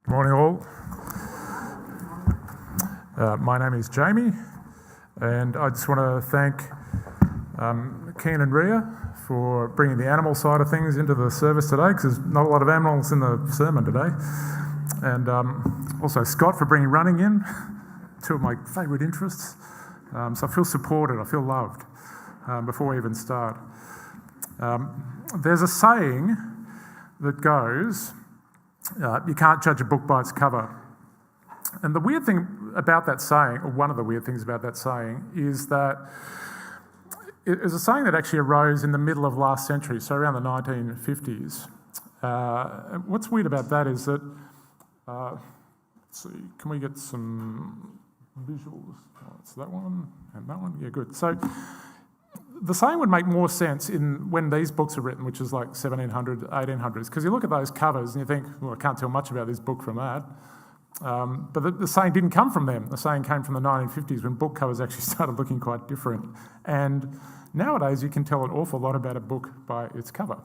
Morning all. My name is Jamie, and I just want to thank Keen and Ria for bringing the animal side of things into the service today, because there's not a lot of animals in the sermon today. And also Scott for bringing running in, two of my favourite interests. So I feel supported, I feel loved before we even start. There's a saying that goes, you can't judge a book by its cover. And the weird thing about that saying, or one of the weird things about that saying, is that it is a saying that actually arose in the middle of last century, so around the 1950s. What's weird about that is that, let's see, can we get some visuals? Oh, it's that one and that one, yeah, good. So the saying would make more sense when these books are written, which is like 1700s, 1800s, because you look at those covers and you think, well, I can't tell much about this book from that. But the saying didn't come from them. The saying came from the 1950s when book covers actually started looking quite different. And nowadays you can tell an awful lot about a book by its cover.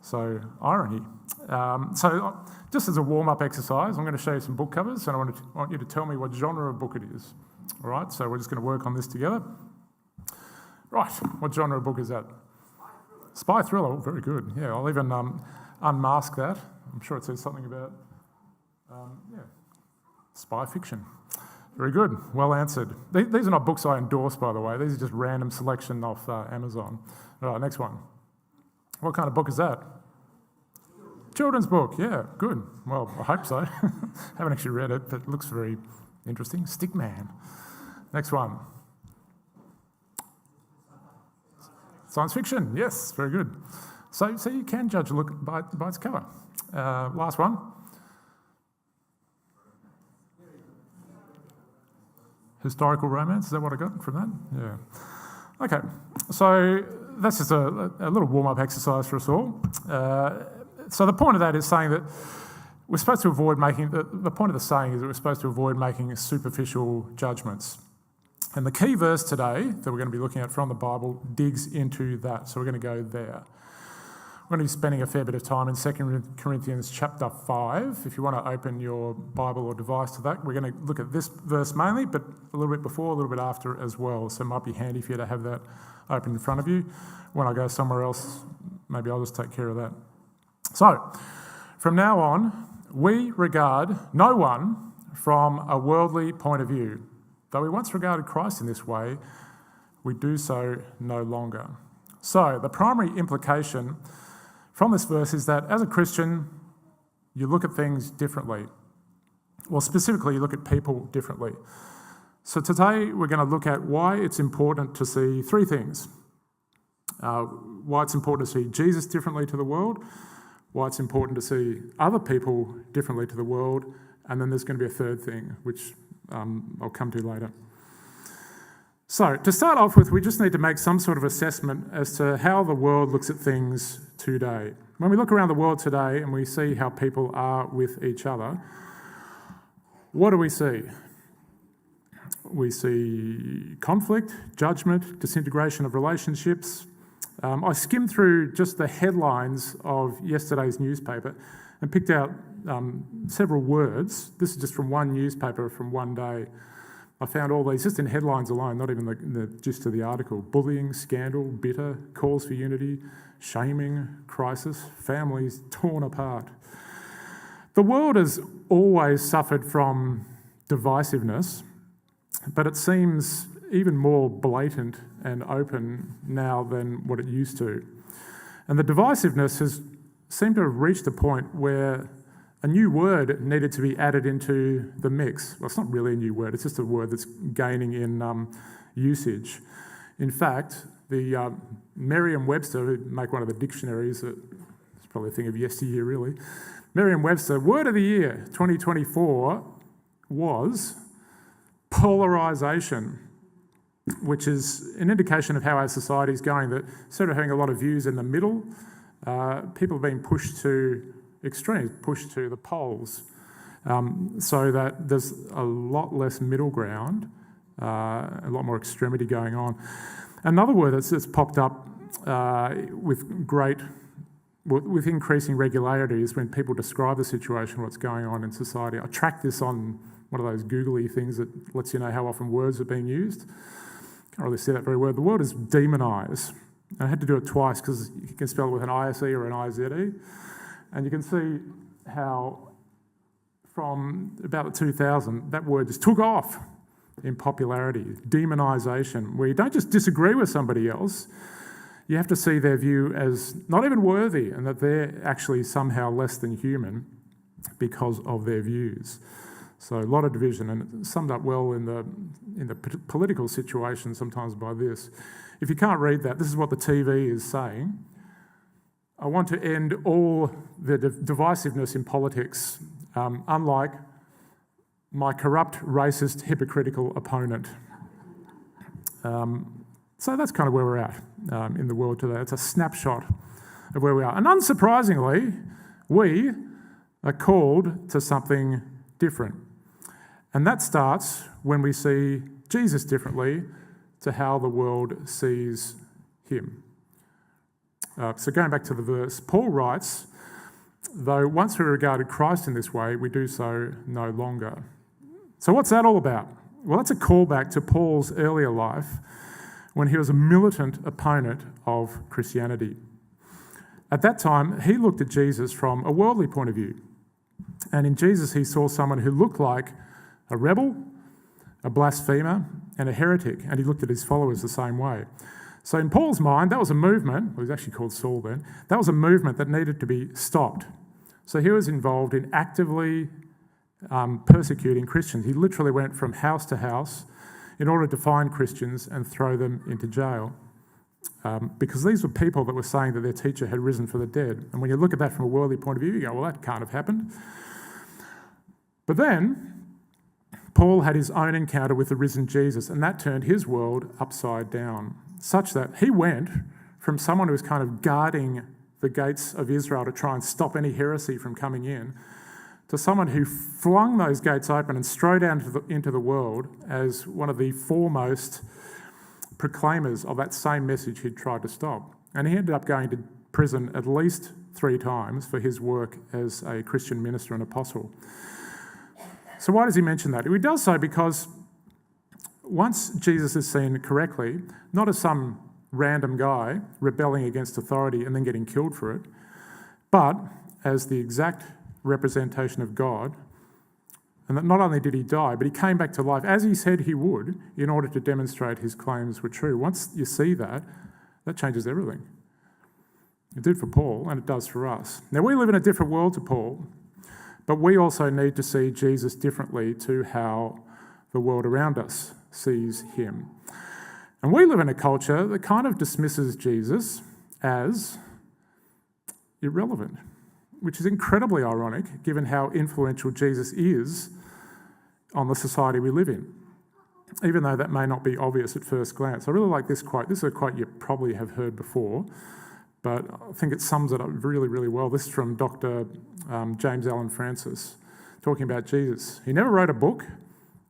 So, irony. So just as a warm-up exercise, I'm going to show you some book covers, and I want you to tell me what genre of book it is. All right, so we're just going to work on this together. Right, what genre of book is that? Spy thriller. Oh, very good. Yeah, I'll even unmask that. I'm sure it says something about, spy fiction. Very good, well answered. These are not books I endorse, by the way. These are just random selection off Amazon. All right, next one. What kind of book is that? Children's book, yeah, good. Well, I hope so. Haven't actually read it, but it looks very interesting. Stickman. Next one. Science fiction, yes, very good. So you can judge a look by its cover. Last one. Historical romance, is that what I got from that? Yeah. Okay, so that's just a little warm-up exercise for us all. So the point of that is saying that we're supposed to avoid making, the point of the saying is that we're supposed to avoid making superficial judgments. And the key verse today that we're going to be looking at from the Bible digs into that. So we're going to go there. We're going to be spending a fair bit of time in 2 Corinthians chapter 5. If you want to open your Bible or device to that, we're going to look at this verse mainly, but a little bit before, a little bit after as well. So it might be handy for you to have that open in front of you. When I go somewhere else, maybe I'll just take care of that. So, from now on, we regard no one from a worldly point of view. Though we once regarded Christ in this way, we do so no longer. So, the primary implication from this verse is that as a Christian, you look at things differently. Well, specifically, you look at people differently. So today, we're going to look at why it's important to see three things. Why it's important to see Jesus differently to the world, why it's important to see other people differently to the world, and then there's going to be a third thing, which I'll come to later. So, to start off with, we just need to make some sort of assessment as to how the world looks at things today. When we look around the world today and we see how people are with each other, what do we see? We see conflict, judgment, disintegration of relationships. I skimmed through just the headlines of yesterday's newspaper and picked out several words. This is just from one newspaper from one day. I found all these just in headlines alone, not even the gist of the article. Bullying, scandal, bitter, calls for unity, shaming, crisis, families torn apart. The world has always suffered from divisiveness, but it seems even more blatant and open now than what it used to. And the divisiveness has seemed to have reached a point where a new word needed to be added into the mix. Well, it's not really a new word, it's just a word that's gaining in usage. In fact, the Merriam-Webster, who make one of the dictionaries, it's probably a thing of yesteryear really, Merriam-Webster, word of the year 2024 was polarisation, which is an indication of how our society is going, that instead of having a lot of views in the middle, people are being pushed to extremes, pushed to the poles, so that there's a lot less middle ground, a lot more extremity going on. Another word that's popped up with great with increasing regularity is when people describe the situation, what's going on in society. I track this on one of those googly things that lets you know how often words are being used. Can't really see that very word. The word is demonise. And I had to do it twice because you can spell it with an ISE or an IZE. And you can see how from about the 2000, that word just took off in popularity. Demonisation, where you don't just disagree with somebody else, you have to see their view as not even worthy and that they're actually somehow less than human because of their views. So a lot of division, and it's summed up well in the political situation sometimes by this. If you can't read that, this is what the TV is saying. I want to end all the divisiveness in politics, unlike my corrupt, racist, hypocritical opponent. So that's kind of where we're at in the world today. It's a snapshot of where we are. And unsurprisingly, we are called to something different. And that starts when we see Jesus differently to how the world sees him. So going back to the verse, Paul writes, though once we regarded Christ in this way, we do so no longer. So what's that all about? Well, that's a callback to Paul's earlier life when he was a militant opponent of Christianity. At that time, he looked at Jesus from a worldly point of view. And in Jesus, he saw someone who looked like a rebel, a blasphemer, and a heretic. And he looked at his followers the same way. So in Paul's mind, that was a movement, well, he was actually called Saul then, that was a movement that needed to be stopped. So he was involved in actively persecuting Christians. He literally went from house to house in order to find Christians and throw them into jail. Because these were people that were saying that their teacher had risen from the dead. And when you look at that from a worldly point of view, you go, well, that can't have happened. But then Paul had his own encounter with the risen Jesus, and that turned his world upside down, such that he went from someone who was kind of guarding the gates of Israel to try and stop any heresy from coming in, to someone who flung those gates open and strode out into the world as one of the foremost proclaimers of that same message he'd tried to stop. And he ended up going to prison at least 3 times for his work as a Christian minister and apostle. So why does he mention that? He does so because once Jesus is seen correctly, not as some random guy rebelling against authority and then getting killed for it, but as the exact representation of God, and that not only did he die, but he came back to life as he said he would in order to demonstrate his claims were true. Once you see that, that changes everything. It did for Paul, and it does for us. Now, we live in a different world to Paul, but we also need to see Jesus differently to how the world around us sees him. And we live in a culture that kind of dismisses Jesus as irrelevant, which is incredibly ironic given how influential Jesus is on the society we live in, even though that may not be obvious at first glance. I really like this quote. This is a quote you probably have heard before, but I think it sums it up really, really well. This is from Dr. James Allen Francis, talking about Jesus. He never wrote a book.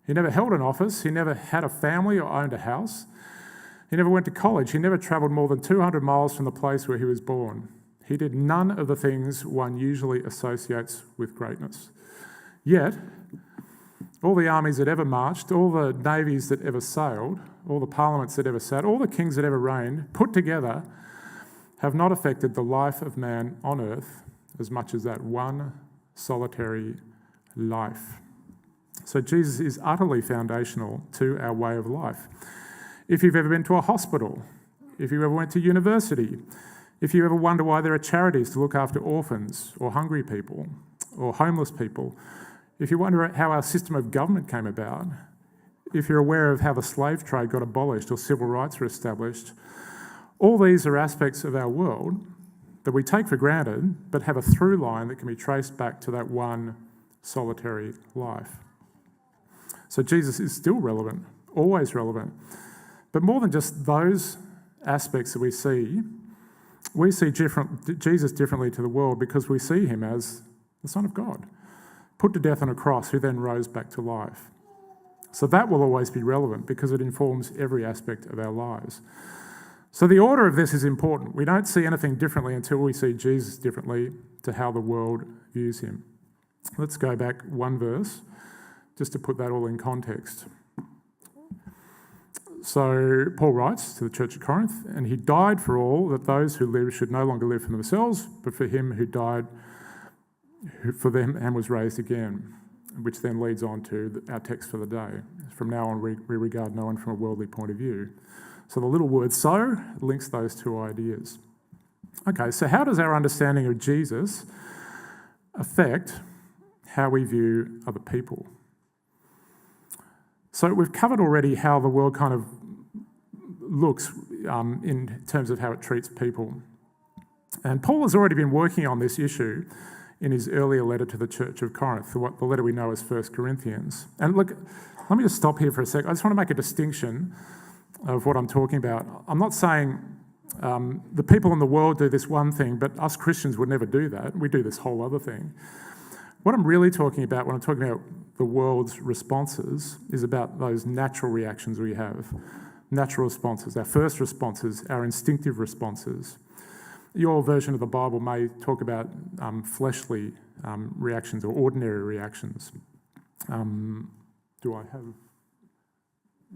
He never held an office. He never had a family or owned a house. He never went to college. He never travelled more than 200 miles from the place where he was born. He did none of the things one usually associates with greatness. Yet, all the armies that ever marched, all the navies that ever sailed, all the parliaments that ever sat, all the kings that ever reigned, put together, have not affected the life of man on earth as much as that one solitary life. So Jesus is utterly foundational to our way of life. If you've ever been to a hospital, if you ever went to university, if you ever wonder why there are charities to look after orphans or hungry people or homeless people, if you wonder how our system of government came about, if you're aware of how the slave trade got abolished or civil rights were established, all these are aspects of our world that we take for granted but have a through line that can be traced back to that one solitary life. So Jesus is still relevant, always relevant. But more than just those aspects that we see Jesus differently to the world because we see him as the Son of God, put to death on a cross, who then rose back to life. So that will always be relevant because it informs every aspect of our lives. So the order of this is important. We don't see anything differently until we see Jesus differently to how the world views him. Let's go back one verse just to put that all in context. So Paul writes to the church at Corinth, and he died for all, that those who live should no longer live for themselves, but for him who died for them and was raised again, which then leads on to our text for the day. From now on, we regard no one from a worldly point of view. So the little word "so" links those two ideas. Okay, so how does our understanding of Jesus affect how we view other people? So we've covered already how the world kind of looks in terms of how it treats people. And Paul has already been working on this issue in his earlier letter to the church of Corinth, the letter we know as 1 Corinthians. And look, let me just stop here for a sec. I just want to make a distinction of what I'm talking about. I'm not saying the people in the world do this one thing, but us Christians would never do that. We do this whole other thing. What I'm really talking about when I'm talking about the world's responses is about those natural reactions we have. Natural responses, our first responses, our instinctive responses. Your version of the Bible may talk about fleshly reactions or ordinary reactions. Do I have...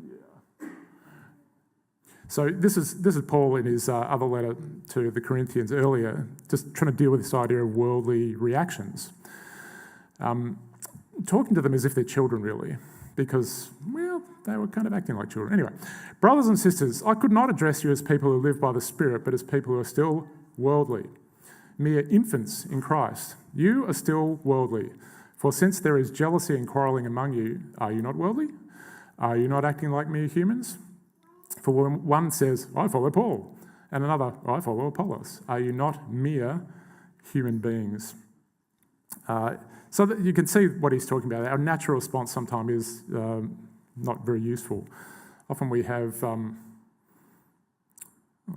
Yeah. So this is Paul in his other letter to the Corinthians earlier, just trying to deal with this idea of worldly reactions. Talking to them as if they're children, really, because, well, they were kind of acting like children. Anyway, brothers and sisters, I could not address you as people who live by the Spirit, but as people who are still worldly, mere infants in Christ. You are still worldly. For since there is jealousy and quarrelling among you, are you not worldly? Are you not acting like mere humans? For when one says, I follow Paul, and another, I follow Apollos, are you not mere human beings? So that you can see what he's talking about. Our natural response sometimes is not very useful. Often we have... I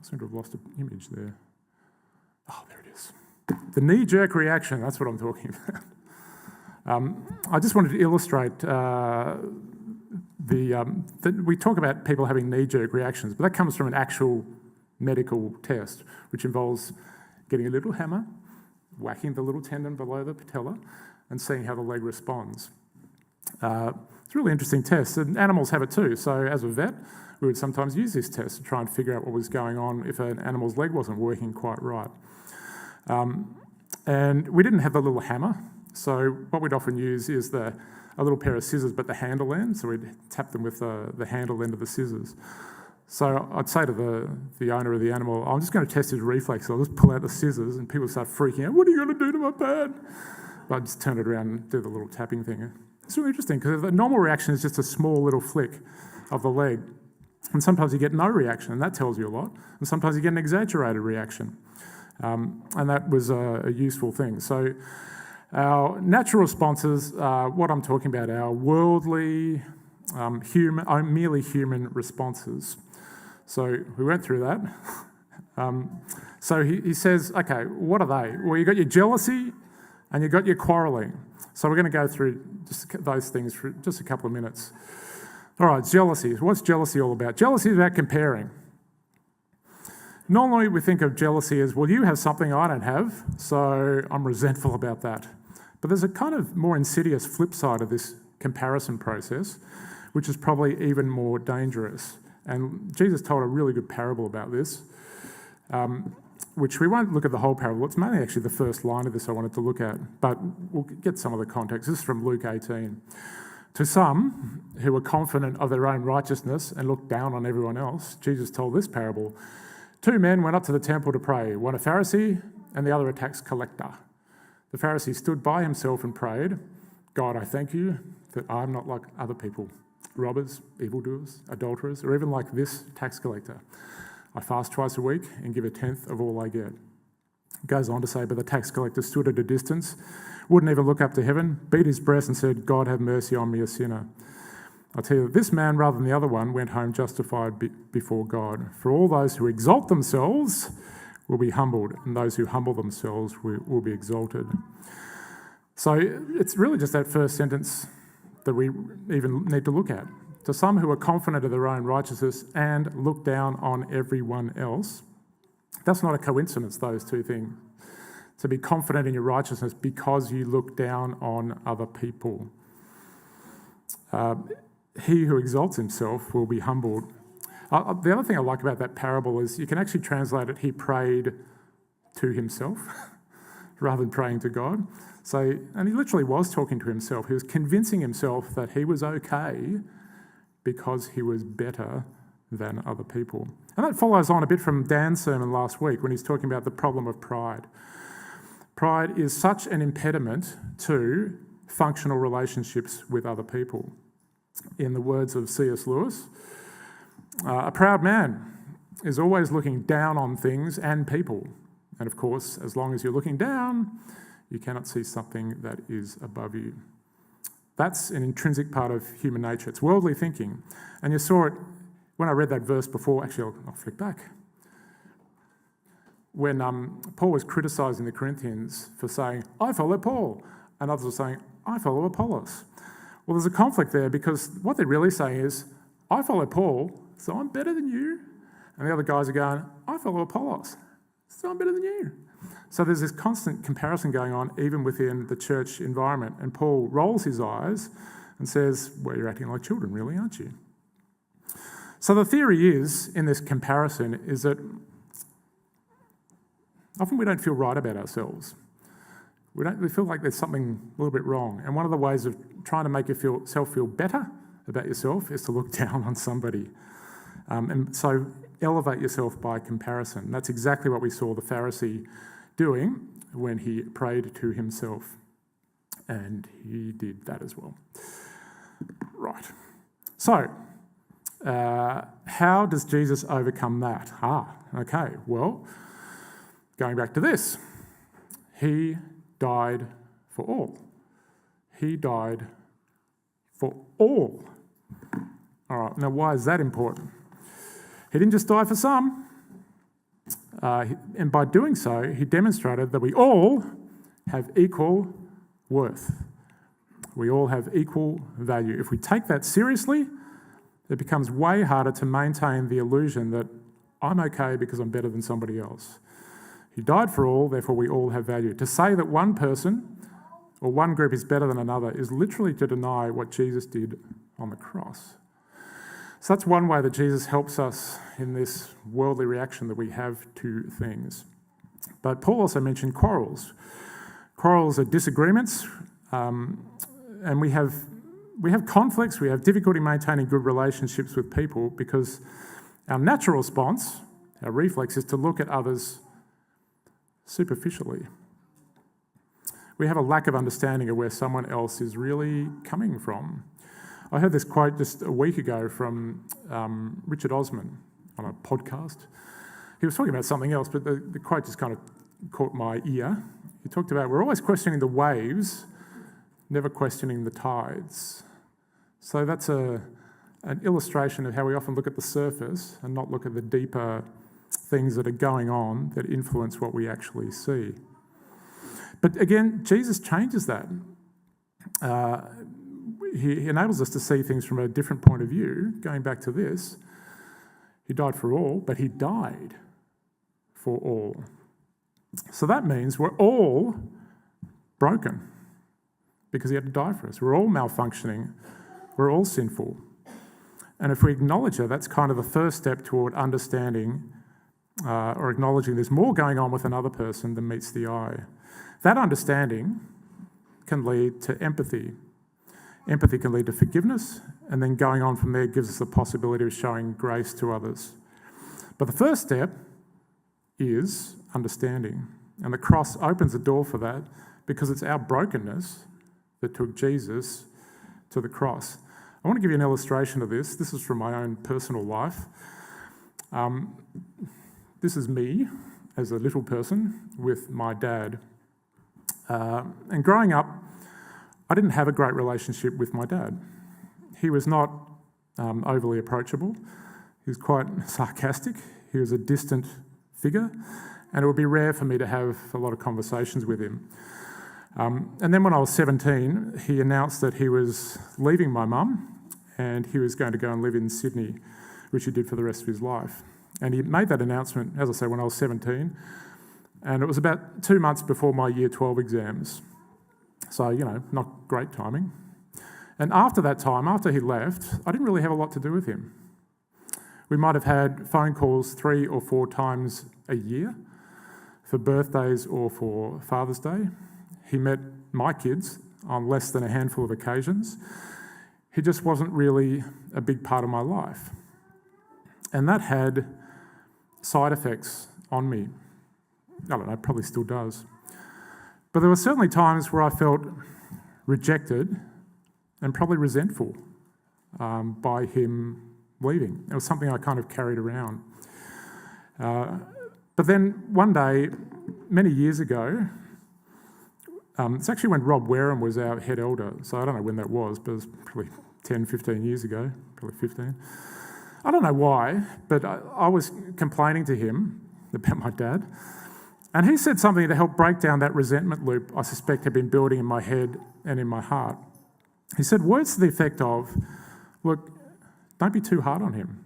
seem to have lost an image there. Oh, there it is. The knee-jerk reaction, that's what I'm talking about. I just wanted to illustrate we talk about people having knee-jerk reactions, but that comes from an actual medical test, which involves getting a little hammer, whacking the little tendon below the patella, and seeing how the leg responds. It's a really interesting test, and animals have it too. So as a vet, we would sometimes use this test to try and figure out what was going on if an animal's leg wasn't working quite right. And we didn't have the little hammer, so what we'd often use is a little pair of scissors, but the handle end, so we'd tap them with the handle end of the scissors. So I'd say to the owner of the animal, I'm just going to test his reflex. I'll just pull out the scissors, and people start freaking out. What are you going to do to my pad? But I'd just turn it around and do the little tapping thing. It's really interesting because the normal reaction is just a small little flick of the leg. And sometimes you get no reaction, and that tells you a lot. And sometimes you get an exaggerated reaction. And that was a useful thing. So our natural responses are what I'm talking about, our worldly, merely human responses. So we went through that. So he says, okay, what are they? Well, you've got your jealousy and you've got your quarrelling. So we're going to go through just those things for just a couple of minutes. All right, jealousy. What's jealousy all about? Jealousy is about comparing. Normally we think of jealousy as, well, you have something I don't have, so I'm resentful about that. But there's a kind of more insidious flip side of this comparison process, which is probably even more dangerous. And Jesus told a really good parable about this, which we won't look at the whole parable. It's mainly actually the first line of this I wanted to look at, but we'll get some of the context. This is from Luke 18. To some who were confident of their own righteousness and looked down on everyone else, Jesus told this parable. 2 men went up to the temple to pray, one a Pharisee and the other a tax collector. The Pharisee stood by himself and prayed, God, I thank you that I'm not like other people, robbers, evildoers, adulterers, or even like this tax collector. I fast twice a week and give 1/10 of all I get. It goes on to say, but the tax collector stood at a distance, wouldn't even look up to heaven, beat his breast and said, God, have mercy on me, a sinner. I tell you, this man, rather than the other one, went home justified before God. For all those who exalt themselves will be humbled, and those who humble themselves will be exalted. So it's really just that first sentence that we even need to look at. to some who are confident of their own righteousness and look down on everyone else. That's not a coincidence, those two things. To be confident in your righteousness because you look down on other people. He who exalts himself will be humbled. The other thing I like about that parable is you can actually translate it, he prayed to himself rather than praying to God. And he literally was talking to himself. He was convincing himself that he was okay because he was better than other people. And that follows on a bit from Dan's sermon last week when he's talking about the problem of pride. Pride is such an impediment to functional relationships with other people. In the words of C.S. Lewis, a proud man is always looking down on things and people. And of course, as long as you're looking down, you cannot see something that is above you. That's an intrinsic part of human nature. It's worldly thinking. And you saw it when I read that verse before. Actually, I'll flick back. When Paul was criticising the Corinthians for saying, I follow Paul, and others were saying, I follow Apollos. Well, there's a conflict there because what they're really saying is, I follow Paul, so I'm better than you. And the other guys are going, I follow Apollos, so I'm better than you. So there's this constant comparison going on even within the church environment. And Paul rolls his eyes and says, well, you're acting like children, really, aren't you? So the theory is, in this comparison, is that often we don't feel right about ourselves. We feel like there's something a little bit wrong. And one of the ways of trying to make yourself feel better about yourself is to look down on somebody. And so elevate yourself by comparison. That's exactly what we saw the Pharisee doing when he prayed to himself. And he did that as well. Right. So, how does Jesus overcome that? Okay. Well, going back to this. He died for all. He died for all. All right, now why is that important? He didn't just die for some. And by doing so, he demonstrated that we all have equal worth. We all have equal value. If we take that seriously, it becomes way harder to maintain the illusion that I'm okay because I'm better than somebody else. He died for all, therefore we all have value. To say that one person or one group is better than another is literally to deny what Jesus did on the cross. So that's one way that Jesus helps us in this worldly reaction that we have to things. But Paul also mentioned quarrels. Quarrels are disagreements, and we have conflicts, we have difficulty maintaining good relationships with people because our natural response, our reflex, is to look at others superficially. We have a lack of understanding of where someone else is really coming from. I heard this quote just a week ago from Richard Osman on a podcast. He was talking about something else, but the quote just kind of caught my ear. He talked about we're always questioning the waves, never questioning the tides. So that's an illustration of how we often look at the surface and not look at the deeper things that are going on that influence what we actually see. But again, Jesus changes that. He enables us to see things from a different point of view. Going back to this, he died for all, but he died for all. So that means we're all broken because he had to die for us. We're all malfunctioning. We're all sinful. And if we acknowledge that, that's kind of the first step toward understanding or acknowledging there's more going on with another person than meets the eye. That understanding can lead to empathy. Empathy can lead to forgiveness, and then going on from there gives us the possibility of showing grace to others. But the first step is understanding, and the cross opens the door for that because it's our brokenness that took Jesus to the cross. I want to give you an illustration of this. This is from my own personal life. This is me as a little person with my dad. And growing up, I didn't have a great relationship with my dad. He was not overly approachable. He was quite sarcastic. He was a distant figure, and it would be rare for me to have a lot of conversations with him. And then when I was 17, he announced that he was leaving my mum and he was going to go and live in Sydney, which he did for the rest of his life. And he made that announcement, as I say, when I was 17, and it was about 2 months before my Year 12 exams. So, not great timing. And after that time, after he left, I didn't really have a lot to do with him. We might have had phone calls 3 or 4 times a year for birthdays or for Father's Day. He met my kids on less than a handful of occasions. He just wasn't really a big part of my life. And that had side effects on me. I don't know, probably still does. But there were certainly times where I felt rejected and probably resentful by him leaving. It was something I kind of carried around. But then one day, many years ago, it's actually when Rob Wareham was our head elder, so I don't know when that was, but it was probably 10, 15 years ago, probably 15. I don't know why, but I was complaining to him about my dad, and he said something to help break down that resentment loop I suspect had been building in my head and in my heart. He said words to the effect of, look, don't be too hard on him.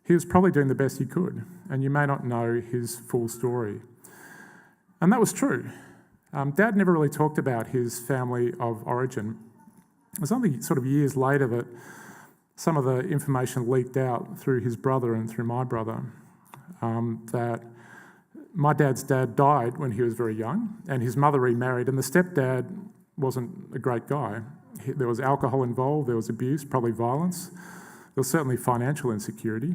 He was probably doing the best he could, and you may not know his full story. And that was true. Dad never really talked about his family of origin. It was only sort of years later that some of the information leaked out through his brother and through my brother, that my dad's dad died when he was very young, and his mother remarried, and the stepdad wasn't a great guy. There was alcohol involved, there was abuse, probably violence. There was certainly financial insecurity.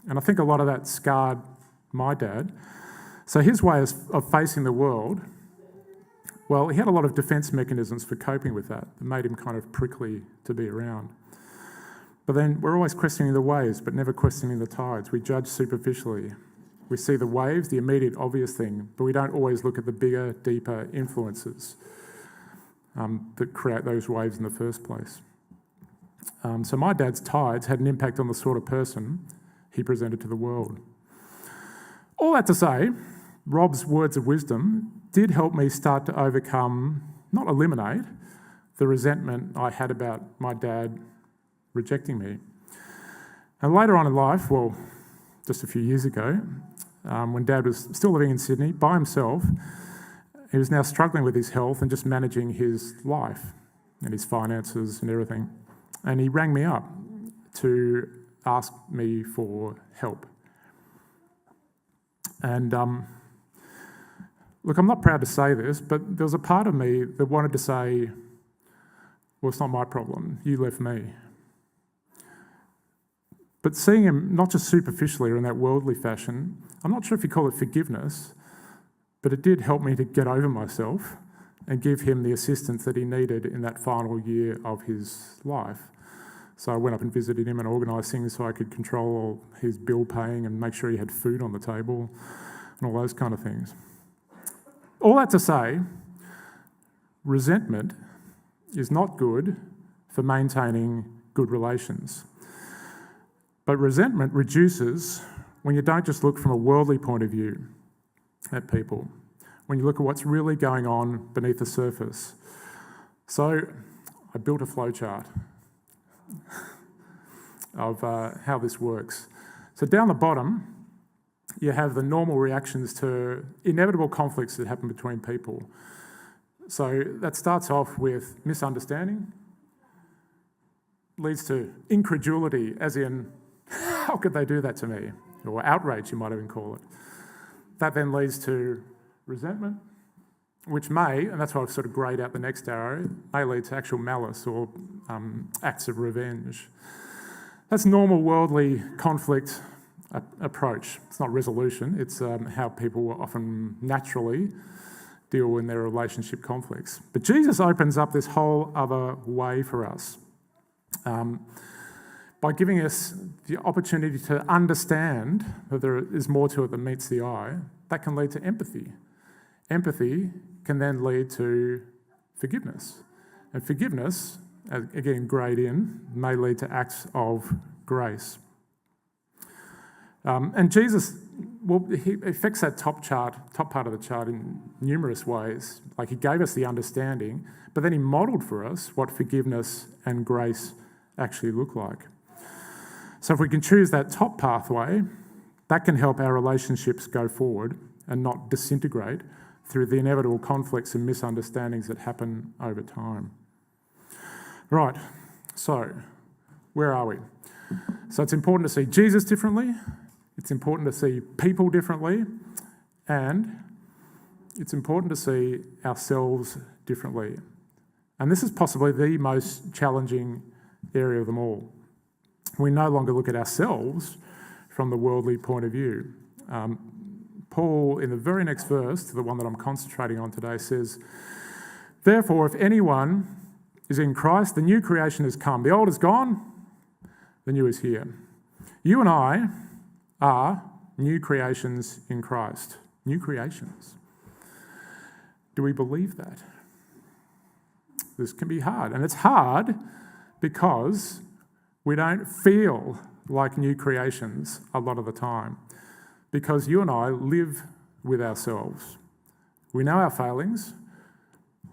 And I think a lot of that scarred my dad. So his way of facing the world, well, he had a lot of defence mechanisms for coping with that made him kind of prickly to be around. But then we're always questioning the waves, but never questioning the tides. We judge superficially. We see the waves, the immediate obvious thing, but we don't always look at the bigger, deeper influences that create those waves in the first place. So my dad's tides had an impact on the sort of person he presented to the world. All that to say, Rob's words of wisdom did help me start to overcome, not eliminate, the resentment I had about my dad rejecting me. And later on in life, well, just a few years ago, when Dad was still living in Sydney by himself, he was now struggling with his health and just managing his life and his finances and everything. And he rang me up to ask me for help. And look, I'm not proud to say this, but there was a part of me that wanted to say, well, it's not my problem, you left me. But seeing him not just superficially or in that worldly fashion, I'm not sure if you call it forgiveness, but it did help me to get over myself and give him the assistance that he needed in that final year of his life. So I went up and visited him and organised things so I could control his bill paying and make sure he had food on the table and all those kind of things. All that to say, resentment is not good for maintaining good relations. But resentment reduces when you don't just look from a worldly point of view at people, when you look at what's really going on beneath the surface. So I built a flowchart of how this works. So down the bottom, you have the normal reactions to inevitable conflicts that happen between people. So that starts off with misunderstanding, leads to incredulity, as in, how could they do that to me? Or outrage, you might even call it. That then leads to resentment, which may, and that's why I've sort of greyed out the next arrow, may lead to actual malice or acts of revenge. That's normal worldly conflict approach. It's not resolution, it's how people often naturally deal in their relationship conflicts. But Jesus opens up this whole other way for us. By giving us the opportunity to understand that there is more to it than meets the eye, that can lead to empathy. Empathy can then lead to forgiveness. And forgiveness, again, grayed in, may lead to acts of grace. And Jesus, well, he affects that top part of the chart in numerous ways. Like he gave us the understanding, but then he modelled for us what forgiveness and grace actually look like? So if we can choose that top pathway, that can help our relationships go forward and not disintegrate through the inevitable conflicts and misunderstandings that happen over time. Right, so where are we? So it's important to see Jesus differently, it's important to see people differently, and it's important to see ourselves differently. And this is possibly the most challenging area of them all. We no longer look at ourselves from the worldly point of view. Paul, in the very next verse, the one that I'm concentrating on today, says, "Therefore, if anyone is in Christ, the new creation has come. The old is gone, the new is here." You and I are new creations in Christ. New creations. Do we believe that? This can be hard. And it's hard because we don't feel like new creations a lot of the time. Because you and I live with ourselves. We know our failings.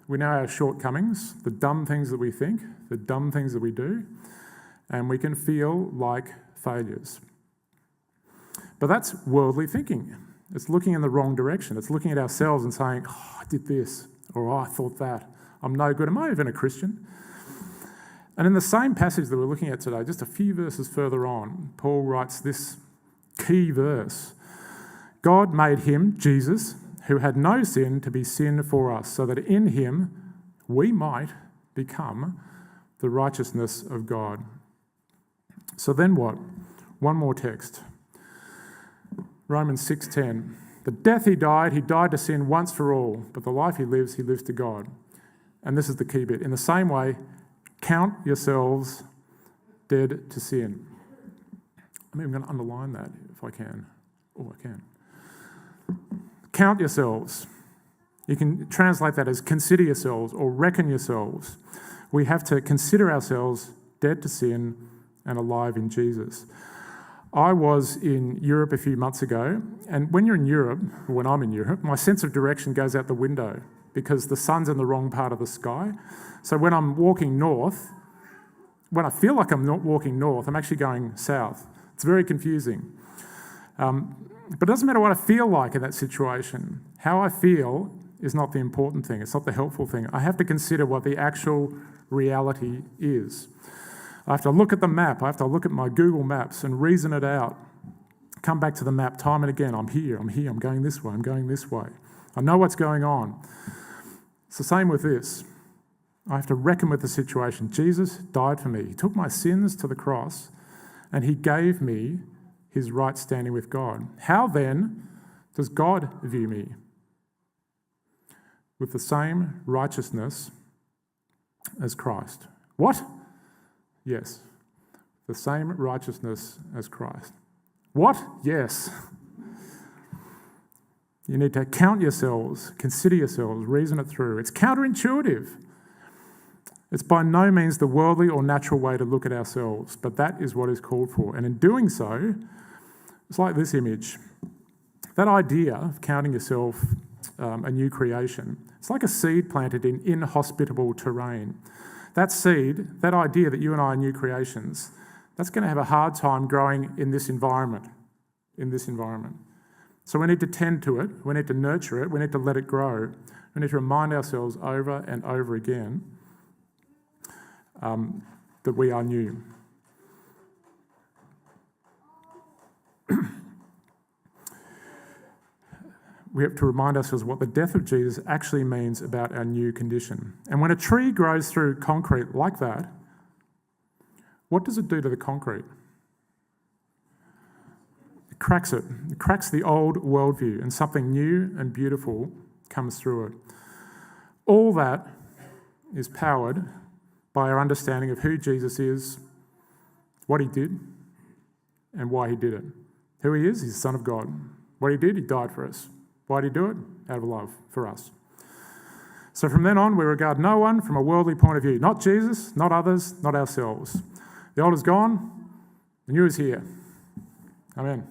We know our shortcomings, the dumb things that we think, the dumb things that we do, and we can feel like failures. But that's worldly thinking. It's looking in the wrong direction. It's looking at ourselves and saying, "Oh, I did this," or "Oh, I thought that. I'm no good. Am I even a Christian?" And in the same passage that we're looking at today, just a few verses further on, Paul writes this key verse. God made him, Jesus, who had no sin, to be sin for us, so that in him we might become the righteousness of God. So then what? One more text. Romans 6:10. "The death he died to sin once for all, but the life he lives to God." And this is the key bit. "In the same way, count yourselves dead to sin." I'm even going to underline that if I can. Oh, I can. Count yourselves. You can translate that as consider yourselves or reckon yourselves. We have to consider ourselves dead to sin and alive in Jesus. I was in Europe a few months ago, and when you're in Europe, or when I'm in Europe, my sense of direction goes out the window because the sun's in the wrong part of the sky. So when I'm walking north, when I feel like I'm not walking north, I'm actually going south. It's very confusing. But it doesn't matter what I feel like in that situation. How I feel is not the important thing. It's not the helpful thing. I have to consider what the actual reality is. I have to look at the map. I have to look at my Google Maps and reason it out. Come back to the map time and again. I'm here, I'm going this way, I'm going this way. I know what's going on. It's the same with this. I have to reckon with the situation. Jesus died for me. He took my sins to the cross and he gave me his right standing with God. How then does God view me? With the same righteousness as Christ. What? Yes, the same righteousness as Christ. What? Yes. You need to count yourselves, consider yourselves, reason it through. It's counterintuitive. It's by no means the worldly or natural way to look at ourselves, but that is what is called for. And in doing so, it's like this image. That idea of counting yourself a new creation, it's like a seed planted in inhospitable terrain. That seed, that idea that you and I are new creations, that's going to have a hard time growing in this environment. So we need to tend to it, we need to nurture it, we need to let it grow. We need to remind ourselves over and over again that we are new. We have to remind ourselves what the death of Jesus actually means about our new condition. And when a tree grows through concrete like that, what does it do to the concrete? It cracks it. It cracks the old worldview, and something new and beautiful comes through it. All that is powered by our understanding of who Jesus is, what he did, and why he did it. Who he is, he's the Son of God. What he did, he died for us. Why did he do it? Out of love for us. So from then on, we regard no one from a worldly point of view. Not Jesus, not others, not ourselves. The old is gone, the new is here. Amen.